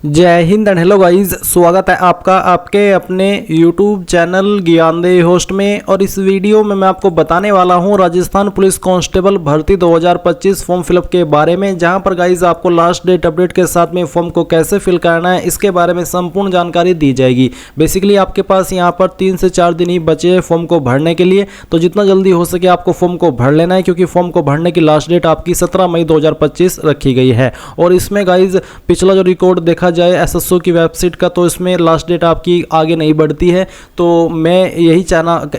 जय Hind and hello guys, स्वागत है आपका आपके अपने YouTube चैनल ज्ञानदेही होस्ट में। और इस वीडियो में मैं आपको बताने वाला हूं राजस्थान पुलिस कांस्टेबल भर्ती 2025 फॉर्म फिलअप के बारे में, जहां पर गाइस आपको लास्ट डेट अपडेट के साथ में फॉर्म को कैसे फिल करना है इसके बारे में संपूर्ण जानकारी दी जाएगी। बेसिकली आपके पास यहां पर 3 से 4 दिन ही बचे हैं फॉर्म को भरने के लिए, तो जितना जल्दी हो सके आपको फॉर्म को भर लेना है, क्योंकि फॉर्म को भरने की लास्ट डेट आपकी 17 मई 2025 रखी गई है। और इसमें गाइज पिछला जो रिकॉर्ड देखा जाए एसएसओ की वेबसाइट का, तो इसमें लास्ट डेट आपकी आगे नहीं बढ़ती है। तो मैं यही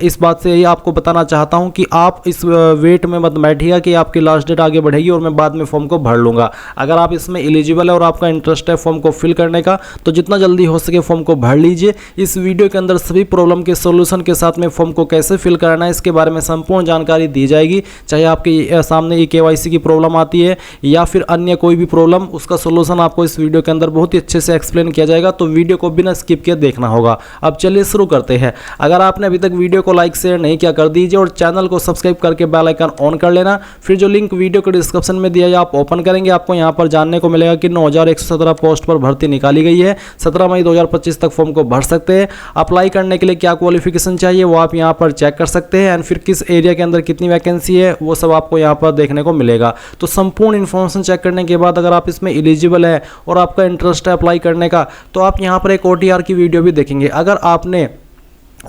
इस बात से यही आपको बताना चाहता हूं कि आप इस वेट में मत बैठिएगा कि आपकी लास्ट डेट आगे बढ़ेगी और मैं बाद में फॉर्म को भर लूंगा। अगर आप इसमें एलिजिबल है और आपका इंटरेस्ट है फॉर्म को फिल करने का, तो जितना जल्दी हो सके फॉर्म को भर लीजिए। इस वीडियो के अंदर सभी प्रॉब्लम के सोल्यूशन के साथ में फॉर्म को कैसे फिल करना है इसके बारे में संपूर्ण जानकारी दी जाएगी। चाहे आपके सामने केवाईसी की प्रॉब्लम आती है या फिर अन्य कोई भी प्रॉब्लम, उसका सोल्यूशन आपको इस वीडियो के अंदर बहुत ही अच्छे से एक्सप्लेन किया जाएगा। तो वीडियो को बिना स्किप किए देखना होगा। अब चलिए शुरू करते हैं। अगर आपने अभी तक वीडियो को लाइक शेयर नहीं किया कर दीजिए और चैनल को सब्सक्राइब करके बेल आइकन ऑन कर लेना। फिर जो लिंक वीडियो के डिस्क्रिप्शन में दिया है आप ओपन करेंगे, आपको यहाँ पर जानने को मिलेगा कि 9117 पोस्ट पर भर्ती निकाली गई है। 17 मई 2025 तक फॉर्म को भर सकते हैं। अप्लाई करने के लिए क्या क्वालिफिकेशन चाहिए वो आप यहाँ पर चेक कर सकते हैं, एंड फिर किस एरिया के अंदर कितनी वैकेंसी है वो सब आपको यहाँ पर देखने को मिलेगा। तो संपूर्ण इन्फॉर्मेशन चेक करने के बाद अगर आप इसमें एलिजिबल है और आपका इंटरेस्ट है अप्लाई करने का, तो आप यहाँ पर एक OTR की वीडियो भी देखेंगे। अगर आपने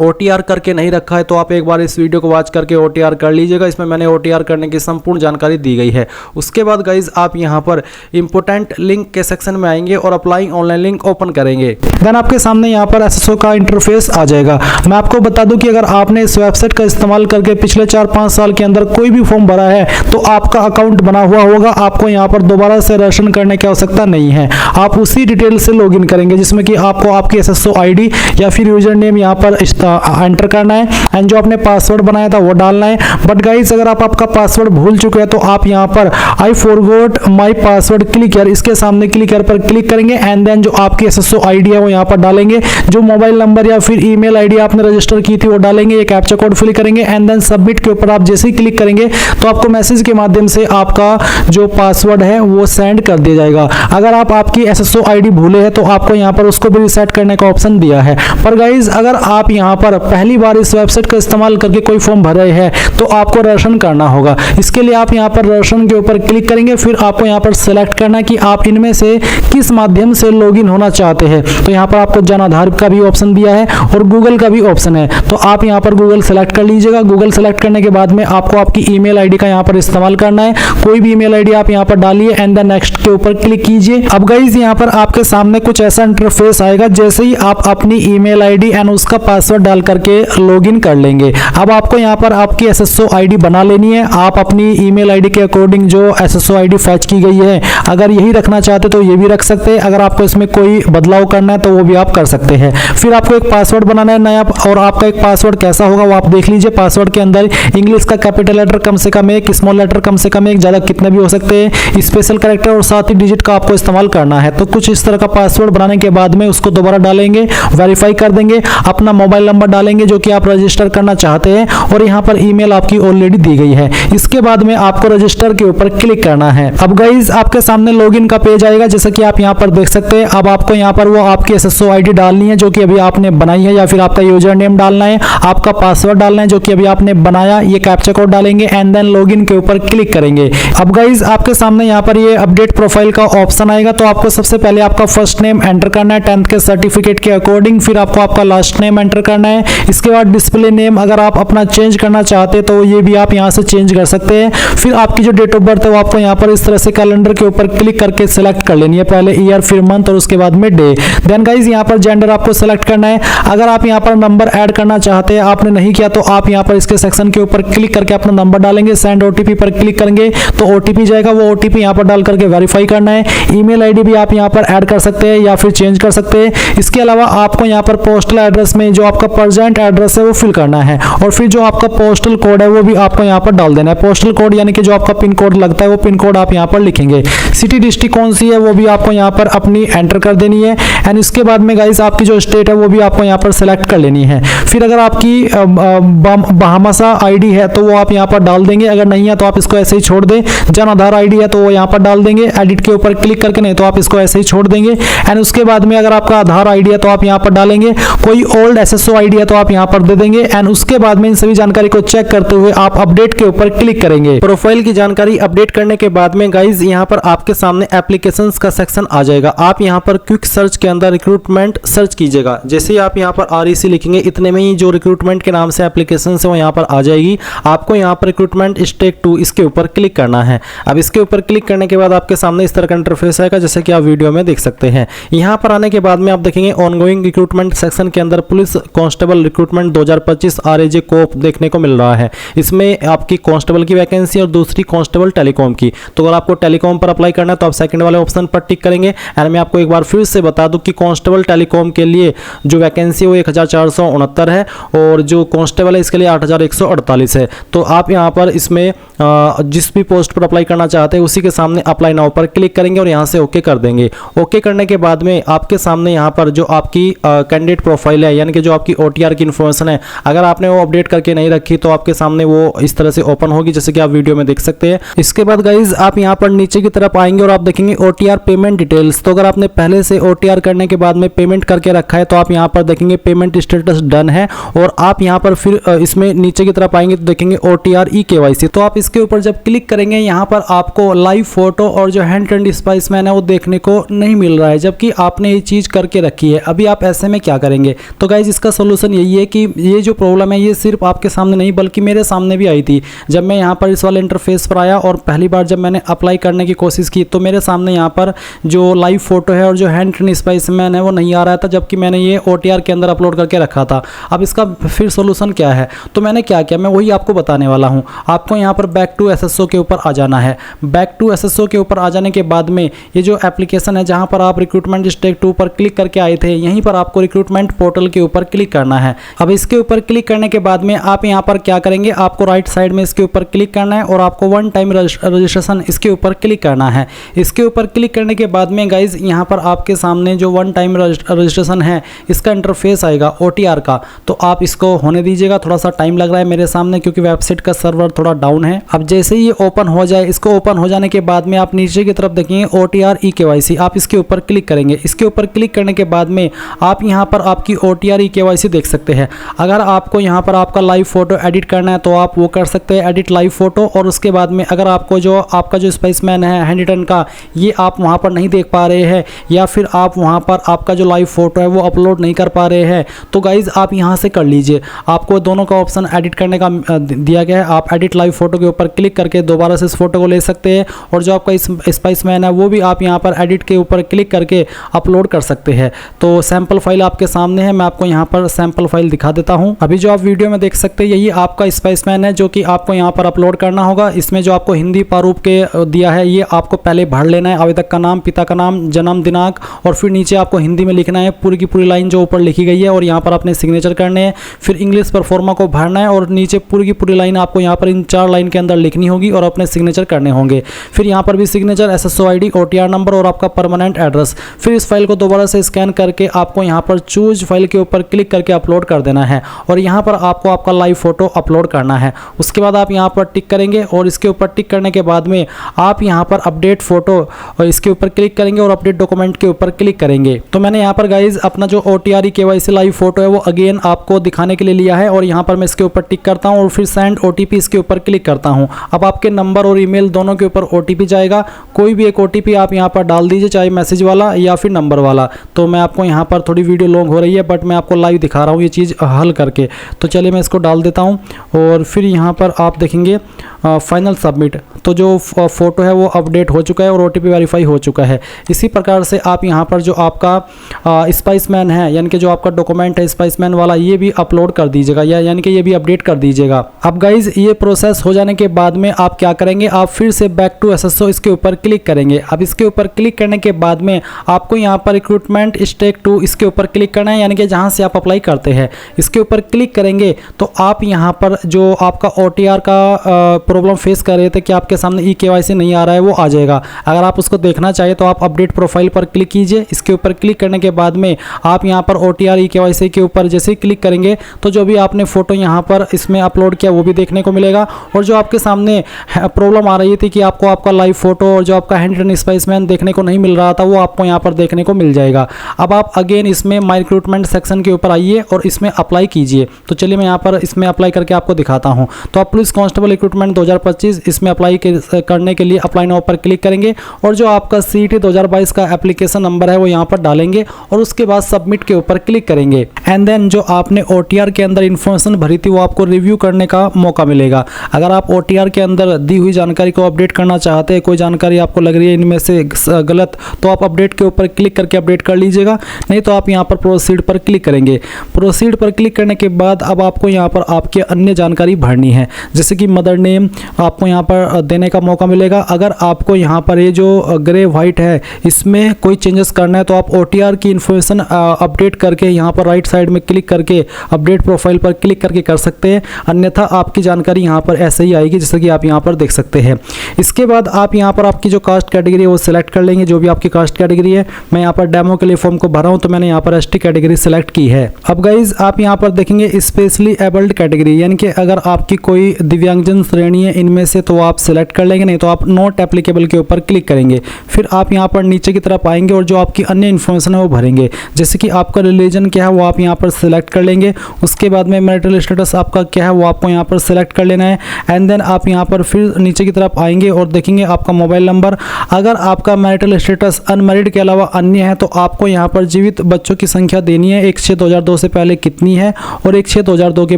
OTR करके नहीं रखा है तो आप एक बार इस वीडियो को वॉच करके OTR कर लीजिएगा। इसमें मैंने OTR करने की संपूर्ण जानकारी दी गई है। उसके बाद गाइज आप यहाँ पर इंपोर्टेंट लिंक के सेक्शन में आएंगे और अप्लाइंग ऑनलाइन लिंक ओपन करेंगे। देन आपके सामने यहाँ पर SSO का इंटरफेस आ जाएगा। मैं आपको बता दूं कि अगर आपने इस वेबसाइट का इस्तेमाल करके पिछले 4-5 साल के अंदर कोई भी फॉर्म भरा है तो आपका अकाउंट बना हुआ होगा। आपको यहाँ पर दोबारा से रजिस्ट्रेशन करने की आवश्यकता नहीं है। आप उसी डिटेल से लॉगिन करेंगे जिसमें कि आपको आपकी SSO ID या फिर यूजर नेम यहाँ पर एंटर करना है, एंड जो आपने पासवर्ड बनाया था वो डालना है। बट गाइस अगर आप आपका पासवर्ड भूल चुके हैं तो आप यहाँ पर I forgot my password click here, इसके सामने क्लिक हियर पर क्लिक करेंगे, एंड देन जो आपकी SSO ID है वो यहाँ पर डालेंगे। जो मोबाइल नंबर या फिर ईमेल ID आपने रजिस्टर की थी वो डालेंगे, एक कैप्चा कोड फिल करेंगे, एंड देन सबमिट के ऊपर आप जैसे ही क्लिक करेंगे तो आपको मैसेज के माध्यम से आपका जो पासवर्ड है वो सेंड कर दिया जाएगा। अगर आप आपकी SSO ID भूले हैं तो आपको यहाँ पर उसको भी रिसेट करने का ऑप्शन दिया है। पर गाइज अगर आप यहाँ पर पहली बार इस वेबसाइट का इस्तेमाल करके कोई फॉर्म भर रहे हैं तो आपको रजिस्ट्रेशन करना होगा। इसके लिए आप यहाँ पर रजिस्ट्रेशन के ऊपर क्लिक करेंगे, फिर आपको यहाँ पर सेलेक्ट करना है कि आप इनमें से किस माध्यम से लॉगिन होना चाहते हैं। तो यहाँ पर आपको जन आधार का भी ऑप्शन दिया है और गूगल का भी ऑप्शन है, तो आप यहाँ पर गूगल सेलेक्ट कर लीजिएगा। गूगल सेलेक्ट करने के बाद में आपको आपकी ईमेल ID का यहाँ पर इस्तेमाल करना है। कोई भी ईमेल ID आप यहाँ पर डालिए एंड देन नेक्स्ट के ऊपर क्लिक कीजिए। अब गाइज यहाँ पर आपके सामने कुछ ऐसा इंटरफेस आएगा। जैसे ही आप अपनी ईमेल ID एंड उसका पासवर्ड डाल करके लॉगिन कर लेंगे, अब आपको यहाँ पर आपकी SSO ID बना लेनी है। आप अपनी ईमेल ID के अकॉर्डिंग जो SSO ID फैच की गई है, अगर यही रखना चाहते तो ये भी रख सकते हैं। अगर आपको इसमें कोई बदलाव करना है तो वो भी आप कर सकते हैं। फिर आपको एक पासवर्ड बनाना है नया, और आपका एक पासवर्ड कैसा होगा वो आप देख लीजिए। पासवर्ड के अंदर इंग्लिश का कैपिटल लेटर कम से कम एक, स्मॉल लेटर कम से कम एक, ज़्यादा कितने भी हो सकते हैं, स्पेशल कैरेक्टर और साथ ही डिजिट का आपको इस्तेमाल करना है। तो कुछ इस तरह का पासवर्ड बनाने के बाद में उसको दोबारा डालेंगे, वेरीफाई कर देंगे, अपना मोबाइल नंबर डालेंगे जो कि आप रजिस्टर करना चाहते हैं, और यहाँ पर ईमेल आपकी ऑलरेडी दी गई है। इसके बाद में आपको रजिस्टर के ऊपर क्लिक करना है। अब गाइज आपके सामने लॉगिन का पेज आएगा, जैसा कि आप यहाँ पर देख सकते हैं। अब आपको यहाँ पर वो आपकी SSO ID डालनी है जो कि अभी आपने बनाई है, या फिर आपका यूजर नेम डालना है, आपका पासवर्ड डालना है जो कि अभी आपने बनाया, ये कैप्चा कोड डालेंगे एंड देन लॉगिन के ऊपर क्लिक करेंगे। अब गाइज आपके सामने यहाँ पर ये अपडेट प्रोफाइल का ऑप्शन आएगा। तो आपको सबसे पहले आपका फर्स्ट नेम एंटर करना है 10th के सर्टिफिकेट के अकॉर्डिंग, फिर आपको आपका लास्ट नेम एंटर करना है। इसके बाद डिस्प्ले नेम अगर आप अपना चेंज करना चाहते हैं तो ये भी आप यहाँ से चेंज कर सकते हैं। फिर आपकी जो डेट ऑफ बर्थ है वो आपको यहाँ पर इस तरह से कैलेंडर के ऊपर क्लिक करके सिलेक्ट कर लेनी है, पहले ईयर फिर मंथ और उसके बाद में डे। देन गाइज यहाँ पर जेंडर आपको सेलेक्ट करना है। अगर आप यहाँ पर नंबर ऐड करना चाहते हैं, आपने नहीं किया तो आप यहाँ पर इसके सेक्शन के ऊपर क्लिक करके अपना नंबर डालेंगे, सेंड OTP पर क्लिक करेंगे तो OTP जाएगा, वो OTP यहाँ पर डाल करके वेरीफाई करना है। ईमेल ID भी आप यहाँ पर ऐड कर सकते हैं या फिर चेंज कर सकते हैं। इसके अलावा आपको यहाँ पर पोस्टल एड्रेस में जो आपका प्रेजेंट एड्रेस है वो फिल करना है, और फिर जो आपका पोस्टल कोड है वो भी आपको यहाँ पर डाल देना है। पोस्टल कोड यानी कि जो आपका पिन कोड लगता है वो पिन कोड आप यहाँ पर लिखेंगे। सिटी डिस्ट्रिक्ट कौन सी है वो भी आपको यहाँ पर अपनी एंटर कर देनी है। एंड इसके बाद में गाइस आपकी जो स्टेट है वो भी आपको यहाँ पर सेलेक्ट कर लेनी है। फिर अगर आपकी बहामासा आईडी है तो वो आप यहाँ पर डाल देंगे, अगर नहीं है तो आप इसको ऐसे ही छोड़ दें। जन आधार आईडी है तो वो यहाँ पर डाल देंगे एडिट के ऊपर क्लिक करके, नहीं तो आप इसको ऐसे ही छोड़ देंगे। एंड उसके बाद में अगर आपका आधार आईडी है तो आप यहाँ पर डालेंगे, कोई ओल्ड एसएसओ आईडी है तो आप यहाँ पर दे देंगे। एंड उसके बाद में इन सभी जानकारी को चेक करते हुए आप अपडेट के ऊपर क्लिक करेंगे। प्रोफाइल की जानकारी अपडेट करने के बाद में गाइज यहाँ पर आपके सामने एप्लीकेशंस का सेक्शन आ जाएगा। आप यहाँ पर क्विक सर्च के अंदर रिक्रूटमेंट सर्च कीजिएगा। जैसे ही आप यहाँ पर REC लिखेंगे इतने में ही जो रिक्रूटमेंट के नाम से एप्लीकेशन है वो यहाँ पर आ जाएगी। आपको यहाँ पर रिक्रूटमेंट स्टेक 2 इसके ऊपर क्लिक करना है। अब इसके ऊपर क्लिक करने के बाद आपके सामने इस तरह का इंटरफेस आएगा जैसे कि आप वीडियो में देख सकते हैं। यहाँ पर आने के बाद में आप देखेंगे ऑनगोइंग रिक्रूटमेंट सेक्शन के अंदर पुलिस कांस्टेबल रिक्रूटमेंट 2025 RAJ कोप देखने को मिल रहा है। इसमें आपकी कांस्टेबल की वैकेंसी और दूसरी कांस्टेबल टेलीकॉम की। तो अगर आपको टेलीकॉम पर अप्लाई करना है तो आप सेकंड वाले ऑप्शन पर टिक करेंगे। एंड मैं आपको एक बार फिर से बता दूं कि कांस्टेबल टेलीकॉम के लिए जो वैकेंसी है वो 1469 है और जो कांस्टेबल है इसके लिए 8148 है। तो आप यहाँ पर इसमें जिस भी पोस्ट पर अप्लाई करना चाहते हैं उसी के सामने अप्लाई नाउ पर क्लिक करेंगे और यहाँ से ओके कर देंगे। ओके करने के बाद में आपके सामने यहाँ पर जो आपकी कैंडिडेट प्रोफाइल है यानी कि जो आपकी OTR की इन्फॉर्मेशन है, अगर आपने वो अपडेट करके नहीं रखी तो आपके सामने वो इस तरह से ओपन होगी जैसे कि आप वीडियो में देख सकते हैं। इसके बाद गाइज आप यहाँ पर नीचे की तरफ आएंगे और आप देखेंगे OTR पेमेंट डिटेल्स। तो अगर आपने पहले से OTR करने के बाद में पेमेंट करके रखा है तो आप यहाँ पर देखेंगे पेमेंट स्टेटस डन है, और आप यहाँ पर फिर इसमें नीचे की तरफ आएंगे तो देखेंगे OTR eKYC। तो आप इसके ऊपर जब क्लिक करेंगे यहाँ पर आपको लाइव फोटो और जो हैंड टर्न्ड स्पाइसमैन है वो देखने को नहीं मिल रहा है, जबकि आपने ये चीज़ करके रखी है। अभी आप ऐसे में क्या करेंगे? तो गाइज इसका सोल्यूशन यही है कि ये जो प्रॉब्लम है ये सिर्फ आपके सामने नहीं बल्कि मेरे सामने भी आई थी। जब मैं यहाँ पर इस वाले इंटरफेस पर आया और पहली बार जब मैंने अप्लाई करने की कोशिश की तो मेरे सामने यहाँ पर जो लाइव फोटो है और जो हैंड टर्न्ड स्पाइसमैन है वो नहीं आ रहा था, जबकि मैंने ये OTR के अंदर अपलोड करके रखा था। अब इसका फिर सोल्यूशन क्या है? तो मैंने क्या किया मैं वही आपको बताने वाला हूँ। आपको यहाँ पर बैक टू SSO के ऊपर आ जाना है। बैक टू SSO के ऊपर आ जाने के बाद में ये जो एप्लीकेशन है जहाँ पर आप रिक्रूटमेंट स्टेक 2 पर क्लिक करके आए थे, यहीं पर आपको रिक्रूटमेंट पोर्टल के ऊपर क्लिक करना है। अब इसके ऊपर क्लिक करने के बाद में आप यहाँ पर क्या करेंगे, आपको राइट साइड में इसके ऊपर क्लिक करना है और आपको वन टाइम रजिस्ट्रेशन इसके ऊपर क्लिक करना है। इसके ऊपर क्लिक करने के बाद में गाइज यहाँ पर आपके सामने जो वन टाइम रजिस्ट्रेशन है इसका इंटरफेस आएगा OTR का। तो आप इसको होने दीजिएगा, थोड़ा सा टाइम लग रहा है मेरे सामने क्योंकि वेबसाइट का सर्वर थोड़ा डाउन है। अब जैसे ही ये ओपन हो जाए, इसको ओपन हो जाने के बाद में आप नीचे की तरफ देखेंगे OTR eKYC, आप इसके ऊपर क्लिक करेंगे। इसके ऊपर क्लिक करने के बाद में आप यहाँ पर आपकी OTR eKYC देख सकते हैं। अगर आपको यहाँ पर आपका लाइव फोटो एडिट करना है तो आप वो कर सकते हैं, एडिट लाइव फोटो। और उसके बाद में अगर आपको जो आपका जो स्पाइसमैन है हैंड रिटन का ये आप वहाँ पर नहीं देख पा रहे हैं या फिर आप वहाँ पर आपका जो लाइव फोटो है वो अपलोड नहीं कर पा रहे हैं तो गाइज आप यहाँ से कर लीजिए। आपको दोनों का ऑप्शन एडिट करने का दिया गया है। आप एडिट लाइव फोटो के ऊपर क्लिक करके दोबारा से इस फोटो को ले सकते हैं और जो आपका स्पाइसमैन है वो भी आप यहाँ पर एडिट के ऊपर क्लिक करके अपलोड कर सकते हैं। तो सैंपल फाइल आपके सामने है, मैं आपको यहाँ पर सैंपल फाइल दिखा देता हूँ। अभी जो आप वीडियो में देख सकते हैं यही आपका स्पाइसमैन है जो कि आपको यहाँ पर अपलोड करना होगा। इसमें जो आपको हिंदी प्रारूप के दिया है ये आपको पहले भर लेना है, आवेदक का नाम, पिता का नाम, जन्म दिनांक, और फिर नीचे आपको हिंदी में लिखना है पूरी की पूरी लाइन जो ऊपर लिखी गई है और यहाँ पर अपने सिग्नेचर करने हैं। फिर इंग्लिश परफॉर्मा को भरना है और नीचे पूरी की पूरी लाइन आपको यहाँ पर इन 4 लाइन के अंदर लिखनी होगी और अपने सिग्नेचर करने होंगे। फिर यहाँ पर भी signature, SSO ID, OTR number और आपका परमानेंट एड्रेस। फिर इस फाइल को दोबारा से स्कैन करके आपको यहाँ पर चूज फाइल के ऊपर क्लिक करके अपलोड कर देना है और यहाँ पर आपको आपका लाइव फोटो अपलोड करना है। उसके बाद आप यहाँ पर टिक करेंगे और इसके ऊपर टिक करने के बाद में आप यहाँ पर अपडेट फोटो और इसके ऊपर क्लिक करेंगे और अपडेट डॉक्यूमेंट के ऊपर क्लिक करेंगे। तो मैंने यहाँ पर गाइज अपना जो OTR eKYC लाइव फोटो है वो अगेन आपको दिखाने के लिए लिया है और यहाँ पर मैं इसके ऊपर टिक करता हूँ और फिर सेंड OTP इसके ऊपर क्लिक करता हूँ। अब आपके नंबर और ईमेल दोनों के ऊपर OTP जाएगा। कोई भी एक OTP आप यहाँ पर डाल दीजिए, चाहे मैसेज वाला या फिर नंबर वाला। तो मैं आपको यहाँ पर थोड़ी वीडियो लॉन्ग हो रही है बट मैं आपको लाइव दिखा रहा हूँ ये चीज़ हल करके। तो चलिए मैं इसको डाल देता हूँ और फिर यहाँ पर आप देखेंगे फाइनल सबमिट। तो जो फोटो है वो अपडेट हो चुका है और OTP वेरीफाई हो चुका है। इसी प्रकार से आप यहाँ पर जो आपका स्पाइसमैन है यानी कि जो आपका डॉक्यूमेंट है स्पाइसमैन वाला ये भी अपलोड कर दीजिएगा यानी कि ये भी अपडेट कर दीजिएगा। अब गाइज ये प्रोसेस हो जाने के बाद में आप क्या करेंगे, आप फिर से बैक टू SSO इसके ऊपर क्लिक करेंगे। अब इसके ऊपर क्लिक करने के बाद में आपको यहाँ पर रिक्रूटमेंट स्टेक 2 इसके ऊपर क्लिक करना है यानी कि जहाँ से आप अप्लाई करते हैं। इसके ऊपर क्लिक करेंगे तो आप यहाँ पर जो आपका OTR का प्रॉब्लम फेस कर रहे थे कि आपके सामने eKYC नहीं आ रहा है, वो आ जाएगा। अगर आप उसको देखना चाहिए तो आप अपडेट प्रोफाइल पर क्लिक कीजिए। इसके ऊपर क्लिक करने के बाद में आप यहाँ पर OTR eKYC के ऊपर जैसे ही क्लिक करेंगे तो जो भी आपने फ़ोटो यहाँ पर इसमें अपलोड किया वो भी देखने को मिलेगा, और जो आपके सामने प्रॉब्लम आ रही थी कि आपको आपका लाइव फोटो और जो आपका हैंड रिटन स्पेसिमेन देखने को नहीं मिल रहा था, वो आपको यहाँ पर देखने को मिल जाएगा। अब आप अगेन इसमें माई रिक्रूटमेंट सेक्शन के ऊपर आइए और इसमें अप्लाई कीजिए। तो चलिए मैं यहाँ पर इसमें अप्लाई करके आपको दिखाता हूँ। तो आप पुलिस कांस्टेबल रिक्रूटमेंट 2025 इसमें अप्लाई करने के लिए अप्लाई नाउ पर क्लिक करेंगे और जो आपका CET 2022 का एप्लीकेशन नंबर है वो यहाँ पर डालेंगे और उसके बाद सबमिट के ऊपर क्लिक करेंगे। एंड देन जो आपने OTR के अंदर इन्फॉर्मेशन भरी थी वो आपको रिव्यू करने का मौका मिलेगा। अगर आप OTR के अंदर दी हुई जानकारी को अपडेट करना चाहते हैं, कोई जानकारी आपको लग रही है इनमें से गलत, तो आप अपडेट के ऊपर क्लिक करके अपडेट कर लीजिएगा, नहीं तो आप यहाँ पर प्रोसीड पर क्लिक करेंगे। प्रोसीड पर क्लिक करने के बाद अब आपको यहाँ पर आपकी अन्य जानकारी भरनी है, जैसे कि मदर नेम आपको यहाँ पर देने का मौका मिलेगा। अगर आपको यहाँ पर ये जो ग्रे वाइट है इसमें कोई चेंजेस करना है तो आप OTR की इन्फॉर्मेशन अपडेट करके यहाँ पर राइट साइड में क्लिक करके अपडेट प्रोफाइल पर क्लिक करके कर सकते हैं, अन्यथा आपकी जानकारी यहाँ पर ऐसे ही आएगी जैसे कि आप यहाँ पर देख सकते हैं। इसके बाद आप यहाँ पर आपकी जो कास्ट कैटेगरी है वो सिलेक्ट कर लेंगे, जो भी आपकी कास्ट कैटेगरी है। मैं यहाँ पर डेमो के लिए फॉर्म को भरा हूँ तो मैंने यहाँ पर ST कैटेगरी सिलेक्ट की है। अब गाइज आप यहाँ पर देखेंगे स्पेशली एबल्ड कैटेगरी, यानी कि अगर आपकी कोई दिव्यांगजन श्रेणी है इनमें से तो आप सिलेक्ट कर लेंगे, नहीं तो आप नॉट एप्लीकेबल के ऊपर क्लिक करेंगे। फिर आप यहाँ पर नीचे की तरफ आएंगे और जो आपकी अन्य इन्फॉर्मेशन है वो भरेंगे, जैसे कि आपका रिलीजन क्या है वो आप यहाँ पर सिलेक्ट कर लेंगे। उसके बाद में मैरिटल स्टेटस आपका क्या है वो आपको यहाँ पर सिलेक्ट कर लेना है। एंड देन आप यहाँ पर फिर नीचे की तरफ आएंगे और देखेंगे आपका मोबाइल नंबर। अगर आपका मैरिटल स्टेटस अनमैरिड के अलावा अन्य है तो आपको यहाँ पर जीवित बच्चों की संख्या देनी है, 1/6/2002 से पहले कितनी है और 1/6/2002 के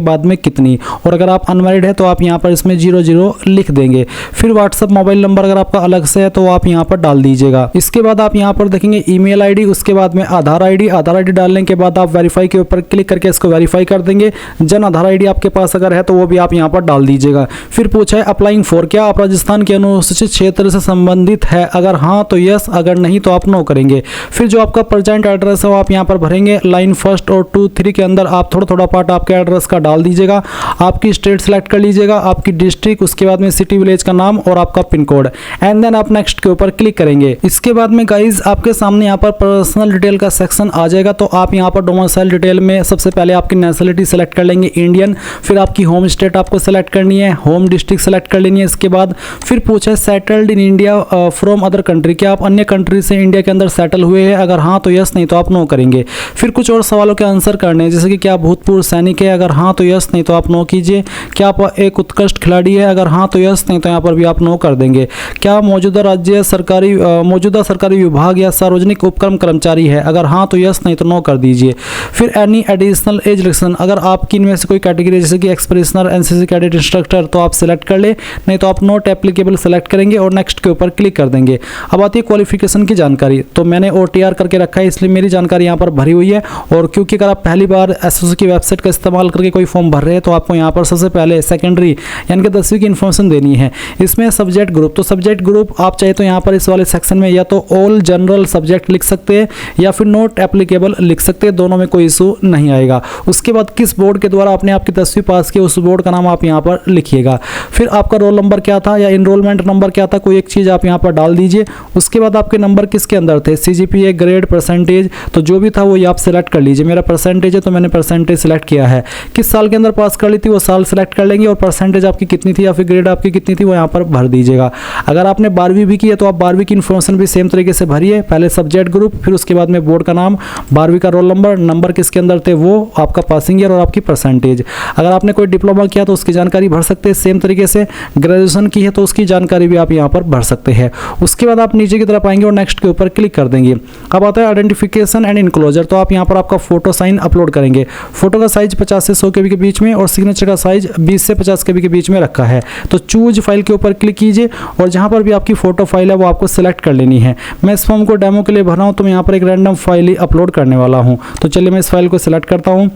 बाद में कितनी, और अगर आप अनमैरिड है तो आप यहाँ पर इसमें 00 लिख देंगे। फिर व्हाट्सअप मोबाइल नंबर अगर आपका अलग से है तो आप यहाँ पर डाल दीजिएगा। इसके बाद आप यहाँ पर देखेंगे ईमेल ID, उसके बाद में आधार ID डालने के बाद आप वेरीफाई के ऊपर क्लिक करके इसको वेरीफाई कर देंगे। जन आधार ID आपके पास अगर है तो वो भी आप यहाँ पर डाल दीजिएगा। फिर पूछा है अप्लाइंग फॉर, क्या आप राजस्थान के अनुसूचित क्षेत्र से संबंधित है, अगर हाँ तो यस, अगर नहीं तो आप नो करेंगे। फिर जो आपका प्रेजेंट एड्रेस है वो आप यहाँ पर भरेंगे। लाइन फर्स्ट और 2, 3 के अंदर आप थोड़ा पार्ट आपके एड्रेस का डाल दीजिएगा। आपकी स्टेट सेलेक्ट कर लीजिएगा, आपकी डिस्ट्रिक्ट, उसके बाद में सिटी विलेज का नाम और आपका पिन कोड। एंड देन आप नेक्स्ट के ऊपर क्लिक करेंगे। इसके बाद में गाइज आपके सामने यहाँ पर पर्सनल डिटेल का सेक्शन आ जाएगा। तो आप यहाँ पर डोमिसाइल डिटेल में सबसे पहले आपकी नेशनलिटी सेलेक्ट कर लेंगे इंडियन, फिर आपकी होम स्टेट आपको सेलेक्ट करनी है, होम डिस्ट्रिक्ट सेलेक्ट कर लेनी है। इसके बाद फिर पूछा है settled in India from other country, क्या आप अन्य कंट्री से इंडिया के अंदर सेटल हुए हैं, अगर हाँ तो यस, नहीं तो आप नो करेंगे। फिर कुछ और सवालों के आंसर करने हैं, जैसे कि क्या भूतपूर्व सैनिक है, अगर हाँ तो यस, नहीं तो आप नो कीजिए। क्या आप एक उत्कृष्ट खिलाड़ी है, अगर हाँ तो यस, नहीं तो यहाँ पर भी आप नो कर देंगे। क्या मौजूदा सरकारी विभाग या सार्वजनिक उपक्रम कर्मचारी है, अगर हाँ तो यस, नहीं तो नो कर दीजिए। फिर एनी एडिशनल एज रिस्ट्रिक्शन, अगर आपकी इनमें से कोई कैटेगरी जैसे कि एक्सप्रेशनर, NCC कैडेट इंस्ट्रक्टर, तो आप सिलेक्ट कर ले, नहीं तो आप नॉट एप्लीकेबल सेलेक्ट करेंगे और नेक्स्ट के ऊपर क्लिक कर देंगे। अब आती है क्वालिफिकेशन की जानकारी। तो मैंने OTR करके रखा है इसलिए मेरी जानकारी यहाँ पर भरी हुई है, और क्योंकि अगर आप पहली बार SSC की वेबसाइट का इस्तेमाल करके कोई फॉर्म भर रहे हैं तो आपको यहाँ पर सबसे पहले सेकेंडरी यानी कि 10वीं की इन्फॉर्मेशन देनी है। इसमें सब्जेक्ट ग्रुप, तो सब्जेक्ट ग्रुप आप चाहे तो यहाँ पर इस वाले सेक्शन में या तो ऑल जनरल सब्जेक्ट लिख सकते हैं या फिर नॉट एप्लीकेबल लिख सकते हैं, दोनों में कोई इशू नहीं आएगा। उसके बाद किस बोर्ड के द्वारा आपने आपकी 10वीं पास की उस बोर्ड का नाम आप यहाँ पर लिखिएगा। फिर आपका रोल नंबर क्या था या इनरोलमेंट नंबर क्या था, कोई एक चीज़ आप यहाँ पर डाल दीजिए। उसके बाद आपके नंबर किसके अंदर थे, CGPA, ग्रेड, परसेंटेज, तो जो भी था वो ये आप सिलेक्ट कर लीजिए। मेरा परसेंटेज है तो मैंने परसेंटेज सिलेक्ट किया है। किस साल के अंदर पास कर ली थी वो साल सिलेक्ट कर लेंगे, और परसेंटेज आपकी कितनी थी या फिर ग्रेड आपकी कितनी थी वो यहाँ पर भर दीजिएगा। अगर आपने 12वीं भी की है तो आप 12वीं की इन्फॉर्मेशन भी सेम तरीके से भरिए, पहले सब्जेक्ट ग्रुप, फिर उसके बाद में बोर्ड का नाम, 12वीं का रोल नंबर, नंबर किसके अंदर थे वो, आपका पासिंग ईयर और आपकी परसेंटेज। अगर आपने कोई डिप्लोमा किया तो उसकी जानकारी भर सकते हैं सेम तरीके से, ग्रेजुएशन की है तो उसकी जानकारी भी आप यहाँ पर भर सकते हैं। उसके बाद आप नीचे की तरफ आएंगे और नेक्स्ट के ऊपर क्लिक कर देंगे। अब आता है आइडेंटिफिकेशन एंड इनक्लोजर, तो आप यहाँ पर आपका फोटो साइन अपलोड करेंगे। फोटो का साइज 50 से 100 KB के बीच में और सिग्नेचर का साइज 20 से 50 KB के बीच में रखा है। तो चूज फाइल के ऊपर क्लिक कीजिए और जहाँ पर भी आपकी फोटो फाइल है वो आपको सिलेक्ट कर लेनी है। मैं इस फॉर्म को डेमो के लिए भर रहा हूँ तो मैं यहाँ पर एक रैंडम फाइल ही अपलोड करने वाला हूँ। तो चलिए मैं इस फाइल को सिलेक्ट करता हूँ।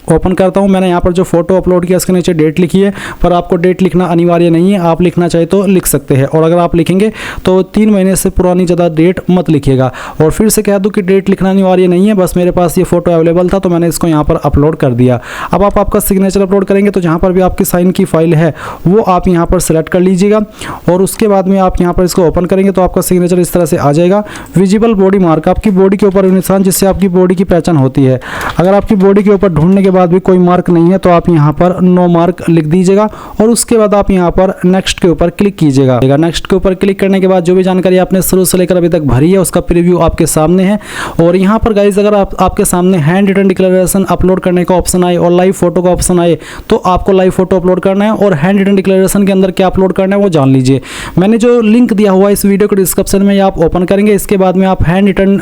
ओपन करता हूँ। मैंने यहाँ पर जो फोटो अपलोड किया इसके नीचे डेट लिखी है, पर आपको डेट लिखना अनिवार्य नहीं है, आप लिखना चाहे तो लिख सकते हैं। और अगर आप लिखेंगे तो 3 महीने से पुरानी ज़्यादा डेट मत लिखिएगा। और फिर से कह दूँ कि डेट लिखना अनिवार्य नहीं है, बस मेरे पास ये फोटो अवेलेबल था तो मैंने इसको यहाँ पर अपलोड कर दिया। अब आप आपका सिग्नेचर अपलोड करेंगे तो जहाँ पर भी आपकी साइन की फाइल है वो आप यहाँ पर सेलेक्ट कर लीजिएगा और उसके बाद में आप यहाँ पर इसको ओपन करेंगे तो आपका सिग्नेचर इस तरह से आ जाएगा। विजिबल बॉडी मार्क, आपकी बॉडी के ऊपर निशान जिससे आपकी बॉडी की पहचान होती है। अगर आपकी बॉडी के ऊपर ढूंढने के बाद भी कोई मार्क नहीं है तो आप यहाँ पर नो मार्क लिख दीजिएगा और उसके बाद आप यहाँ पर नेक्स्ट के ऊपर क्लिक कीजिएगा। नेक्स्ट के ऊपर क्लिक करने के बाद जो भी जानकारी आपने शुरू से लेकर अभी तक भरी है उसका प्रीव्यू आपके सामने है। और यहाँ पर गाइज अगर आपके सामने हैंड रिटन डिक्लेरेशन अपलोड करने का ऑप्शन आए और लाइव फोटो का ऑप्शन आए तो आपको लाइव फोटो अपलोड करना है और हैंड रिटन डिक्लेरेशन के अंदर क्या अपलोड करना है वो जान लीजिए। मैंने जो लिंक दिया हुआ है इस वीडियो के डिस्क्रिप्शन में आप ओपन करेंगे, इसके बाद में आप हैंड रिटन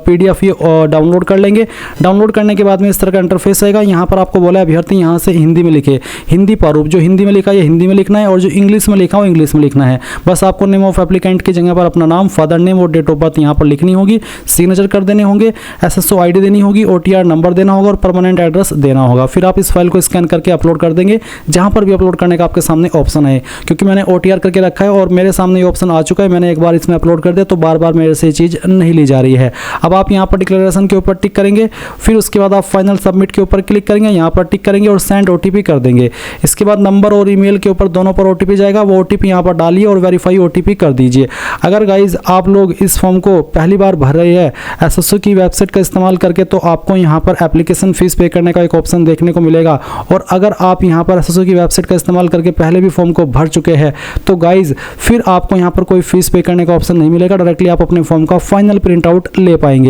PDF डाउनलोड कर लेंगे। डाउनलोड करने के बाद में इस तरह का इंटरफेस आएगा। यहाँ पर आपको बोला अभ्यर्थी यहाँ से हिंदी में लिखे, हिंदी प्रारूप जो हिंदी में लिखा है हिंदी में लिखना है और जो इंग्लिश में लिखा हो इंग्लिश में लिखना है। बस आपको नेम ऑफ एप्लीकेंट की जगह पर अपना नाम, फादर नेम और डेट ऑफ बर्थ यहाँ पर लिखनी होगी, सिग्नेचर कर देने होंगे, SSO ID देनी होगी, OTR नंबर देना होगा और परमानेंट एड्रेस देना होगा। फिर आप इस फाइल को स्कैन करके अपलोड कर देंगे जहाँ पर भी अपलोड करने का आपके सामने ऑप्शन है। क्योंकि मैंने OTR करके रखा है और मेरे सामने ये ऑप्शन आ चुका है, मैंने एक बार इसमें अपलोड कर दिया तो बार बार मेरे से ये चीज़ नहीं ली जा रही है। अब आप यहाँ पर डिक्लेरेशन के ऊपर टिक करेंगे, फिर उसके बाद आप फाइनल सबमिट के ऊपर क्लिक करेंगे, यहाँ पर टिक करेंगे और सेंड OTP कर देंगे। इसके बाद नंबर और ईमेल के ऊपर दोनों पर OTP जाएगा, वो OTP यहाँ पर डालिए और वेरीफाई OTP कर दीजिए। अगर गाइज आप लोग इस फॉर्म को पहली बार भर रहे हैं SSO की वेबसाइट का इस्तेमाल करके तो आपको यहाँ पर एप्लीकेशन फीस पे करने का एक ऑप्शन देखने को मिलेगा। और अगर आप यहाँ पर SSO की वेबसाइट का इस्तेमाल करके पहले भी फॉर्म को भर चुके हैं तो गाइज फिर आपको यहाँ पर कोई फीस पे करने का ऑप्शन नहीं मिलेगा, डायरेक्टली आप अपने फॉर्म का फाइनल प्रिंट आउट ले पाएंगे।